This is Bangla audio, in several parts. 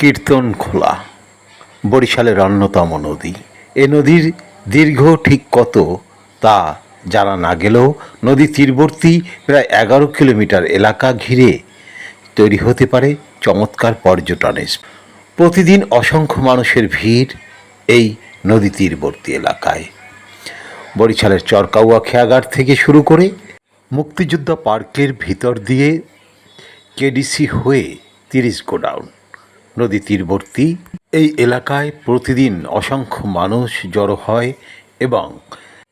কীর্তনখোলা বরিশালের অন্যতম নদী। এ নদীর দীর্ঘ ঠিক কত তা জানা না গেলেও নদী তীরবর্তী প্রায় 11 কিলোমিটার এলাকা ঘিরে তৈরি হতে পারে চমৎকার পর্যটনের। প্রতিদিন অসংখ্য মানুষের ভিড় এই নদী তীরবর্তী এলাকায়। বরিশালের চরকাউয়া খেয়াঘাট থেকে শুরু করে মুক্তিযোদ্ধা পার্কের ভিতর দিয়ে কেডিসি হয়ে 30 গোডাউন নদী তীরবর্তী এই এলাকায় প্রতিদিন অসংখ্য মানুষ জড়ো হয়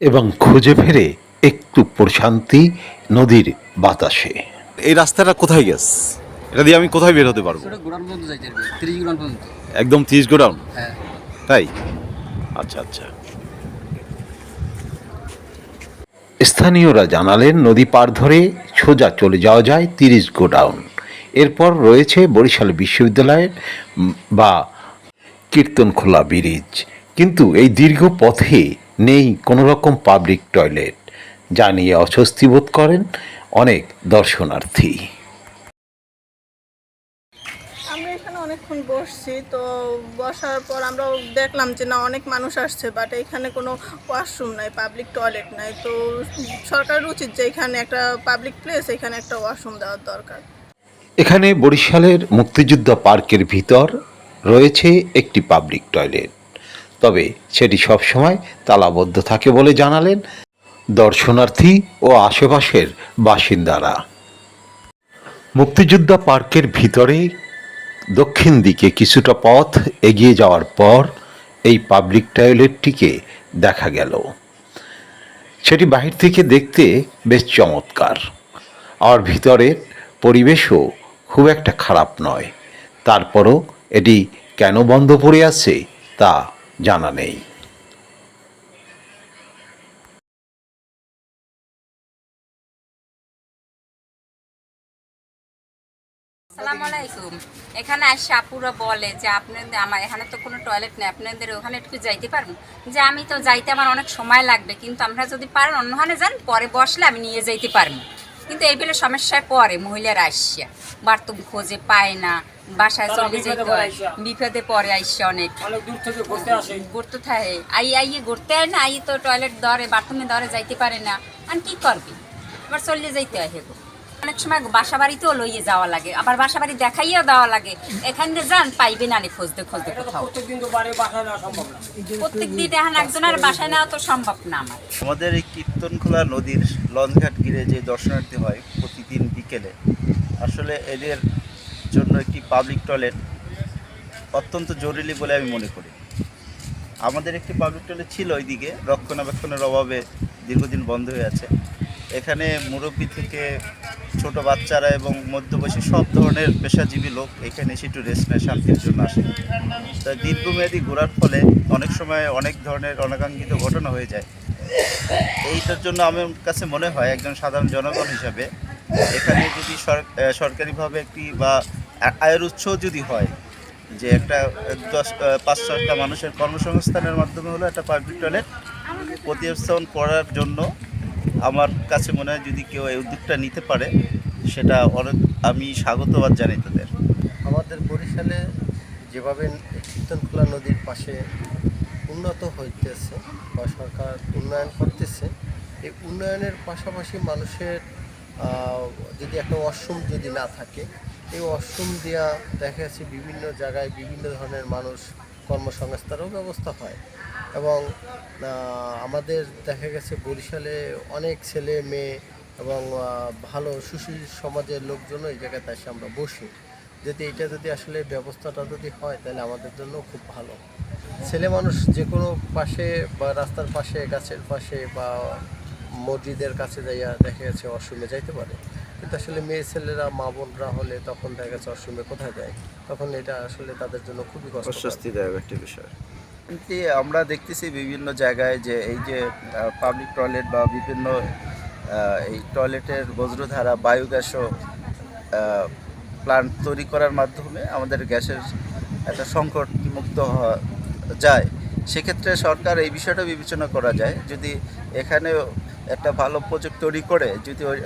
এবং খুঁজে ফেরে একটু প্রশান্তি নদীর বাতাসে। এই রাস্তাটা কোথায় গেছে? এটা দিয়ে আমি কোথায় বের হতে পারবো? গোডাউন পর্যন্ত যাইতে পারবে, 30 গোডাউন পর্যন্ত। একদম 30 গোডাউন? হ্যাঁ। তাই? আচ্ছা আচ্ছা। স্থানীয়রা জানালেন নদী পার ধরে সোজা চলে যাওয়া যায় 30 গোডাউন। এরপর রয়েছে বরিশাল বিশ্ববিদ্যালয়ের বা কীর্তনখোলা ব্রিজ। কিন্তু এই দীর্ঘ পথে নেই কোনো রকম পাবলিক টয়লেট, যা নিয়ে অস্বস্তি বোধ করেন অনেক দর্শনার্থী। আমরা এখানে অনেকক্ষণ বসছি, তো বসার পর আমরা দেখলাম যে না, অনেক মানুষ আসছে, বাট এখানে কোনো ওয়াশরুম নাই, পাবলিক টয়লেট নাই। তো সরকারের উচিত যে এখানে একটা পাবলিক প্লেস, এখানে একটা ওয়াশরুম দেওয়ার দরকার। এখানে বরিশালের মুক্তিযোদ্ধা পার্কের ভিতর রয়েছে একটি পাবলিক টয়লেট, তবে সেটি সবসময় তালাবদ্ধ থাকে বলে জানালেন দর্শনার্থী ও আশেপাশের বাসিন্দারা। মুক্তিযোদ্ধা পার্কের ভিতরে দক্ষিণ দিকে কিছুটা পথ এগিয়ে যাওয়ার পর এই পাবলিক টয়লেটটিকে দেখা গেল। সেটি বাহির থেকে দেখতে বেশ চমৎকার, আর ভিতরের পরিবেশও খুব একটা খারাপ নয়। তারপরও এটি কেন বন্ধ পড়ে আছে তা জানা নেই। আসসালামু আলাইকুম। এখানে আসে আপুরা বলে যে আপনাদের আমার এখানে তো কোনো টয়লেট নেই, আপনাদের ওখানে একটু যাইতে পারবেন? যে আমি তো যাইতে আমার অনেক সময় লাগবে, কিন্তু আমরা যদি পারেন অন্যখানে যান, পরে বসলে আমি নিয়ে যাইতে পারবো। কিন্তু এই বেলে সমস্যায় পড়ে মহিলারা আসছে, বাথরুম খোঁজে পায় না, বাসায় চলে যেতে হয়, বিপদে পড়ে আসছে অনেক ঘুরতে থাকে। আইয়ে ঘুরতে হয় না, আই তো টয়লেট ধরে বাথরুমে ধরে যাইতে পারে না, আর কি করবি, আবার চলে যাইতে হয়। হেগো অনেক সময় বাসা বাড়িতেও লইয়ে যাওয়া লাগে, আবার বাসা বাড়ি দেখাইয়াও দেওয়া লাগে। এখানে যান পাইবে না খুঁজতে কোথাও। প্রত্যেকদিন এখন একজনের বাসায় নেওয়া তো সম্ভব না আমার। আমাদের এই কীর্তনখোলা নদীর লঞ্চঘাট ঘিরে যে দর্শনার্থী হয় প্রতিদিন বিকেলে, আসলে এদের জন্য একটি পাবলিক টয়লেট অত্যন্ত জরুরি বলে আমি মনে করি। আমাদের একটি পাবলিক টয়লেট ছিল, ওইদিকে রক্ষণাবেক্ষণের অভাবে দীর্ঘদিন বন্ধ হয়ে আছে। এখানে মুরব্বী থেকে ছোট বাচ্চারা এবং মধ্যবয়সী সব ধরনের পেশাজীবী লোক এখানে এসে একটু রেস্ট নেয়, শান্তির জন্য আসে। তাই দীর্ঘমেয়াদী ঘোরার ফলে অনেক সময় অনেক ধরনের অনাকাঙ্ক্ষিত ঘটনা হয়ে যায়। এইটার জন্য আমার কাছে মনে হয় একজন সাধারণ জনগণ হিসাবে এখানে যদি সরকারিভাবে একটি বা আয়ের উৎস যদি হয়, যে একটা 5-6টা মানুষের কর্মসংস্থানের মাধ্যমে হলো একটা পাবলিক টয়লেট প্রতিস্থাপন করার জন্য আমার কাছে মনে হয় যদি কেউ এই উদ্যোগটা নিতে পারে, সেটা আমি স্বাগতবাদ জানাই তাদের। আমাদের বরিশালে যেভাবে কীর্তনখোলা নদীর পাশে উন্নত হইতেছে বা সরকার উন্নয়ন করতেছে, এই উন্নয়নের পাশাপাশি মানুষের যদি একটা ওয়াশরুম যদি না থাকে, এই ওয়াশরুম দেওয়া দেখা যাচ্ছে বিভিন্ন জায়গায় বিভিন্ন ধরনের মানুষ কর্মসংস্থানেরও ব্যবস্থা হয়। এবং আমাদের দেখা গেছে বরিশালে অনেক ছেলে মেয়ে এবং ভালো সুশীল সমাজের লোকজন এই জায়গাতে এসে আমরা বসি। যদি আসলে ব্যবস্থাটা যদি হয়, তাহলে আমাদের জন্য খুব ভালো। ছেলে মানুষ যে কোনো পাশে বা রাস্তার পাশে, গাছের পাশে বা মসজিদের কাছে যাইয়া দেখা গেছে ওয়াশরুমে যাইতে পারে, কিন্তু আসলে মেয়ে ছেলেরা মা বোনরা হলে তখন দেখা গেছে ওয়াশরুমে কোথায় যায়, তখন এটা আসলে তাদের জন্য খুবই অস্বস্তিদায়ক একটি বিষয়। কিন্তু আমরা দেখতেছি বিভিন্ন জায়গায় যে এই যে পাবলিক টয়লেট বা বিভিন্ন এই টয়লেটের বজ্রধারা বায়োগ্যাসও প্ল্যান্ট তৈরি করার মাধ্যমে আমাদের গ্যাসের একটা সংকট মুক্ত হওয়া যায়। সেক্ষেত্রে সরকার এই বিষয়টা বিবেচনা করা যায়, যদি এখানে একটা ভালো প্রজেক্ট তৈরি করে যদি ওই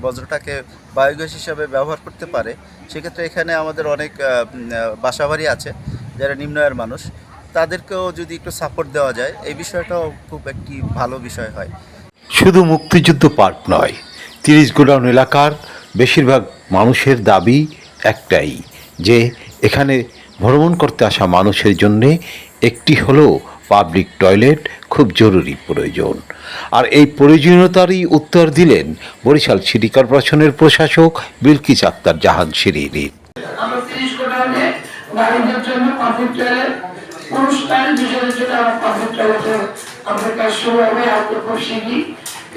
বজ্রটাকে বায়োগ্যাস হিসাবে ব্যবহার করতে পারে, সেক্ষেত্রে এখানে আমাদের অনেক বাসাবাড়ি আছে যারা নিম্ন আয়ের মানুষ, তাদেরকেও যদি একটু সাপোর্ট দেওয়া যায়, এই বিষয়টাও খুব একটি ভালো বিষয় হয়। শুধু মুক্তিযুদ্ধ পার্ক নয়, 30 গোডাউন এলাকার বেশিরভাগ মানুষের দাবি একটাই, যে এখানে ভ্রমণ করতে আসা মানুষের জন্যে একটি হলো পাবলিক টয়লেট খুব জরুরি প্রয়োজন। আর এই প্রয়োজনীয়তারই উত্তর দিলেন বরিশাল সিটি কর্পোরেশনের প্রশাসক বিলকিস আক্তার জাহান শিরিন। আমরা 30 গোডাউনে নারীদের জন্য পাবলিক টয়লেট, পুরুষ নারী দুজনের জন্য আমরা পাবলিক টয়লেটের আমাদের কাজ শুরু হবে আজকে খুব শীঘ্রই।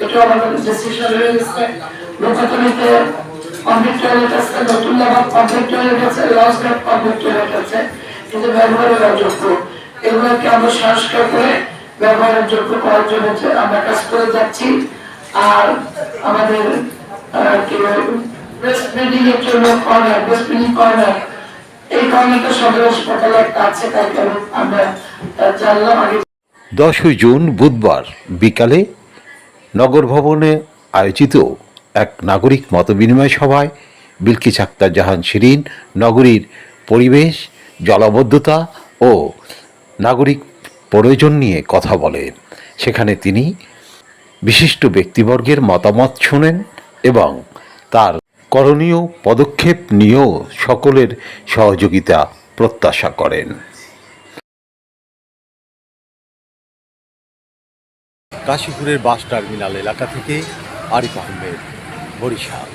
এটা আমাদের ডিসিশন হয়ে গেছে। লোকাতলিতে পাবলিক টয়লেট আছে, নতুনলাবাদ পাবলিক টয়লেট আছে, লঞ্চঘাট পাবলিক টয়লেট আছে, কিন্তু ব্যবহারের অযোগ্য। এগুলোকে আমরা সংস্কার করে ব্যবহারের যোগ্য করার জন্য আমরা কাজ করে যাচ্ছি। আর আমাদের ব্রেস্ট ফিডিং এর জন্য কর্নার, ব্রেস্ট ফিডিং কর্নার, এই কর্নারটা সদর হাসপাতালে একটা আছে, তাই কারণ আমরা জানলাম আগে। 10 জুন বুধবার বিকালে নগর ভবনে আয়োজিত এক নাগরিক মতবিনিময় সভায় বিলকিস আক্তার জাহান শিরিন নগরীর পরিবেশ, জলাবদ্ধতা ও নাগরিক প্রয়োজন নিয়ে কথা বলেন। সেখানে তিনি বিশিষ্ট ব্যক্তিবর্গের মতামত শোনেন এবং তার করণীয় পদক্ষেপ নিয়েও সকলের সহযোগিতা প্রত্যাশা করেন। কাশীপুরের বাস টার্মিনাল এলাকা থেকে আরিফ আহমেদ, বরিশাল।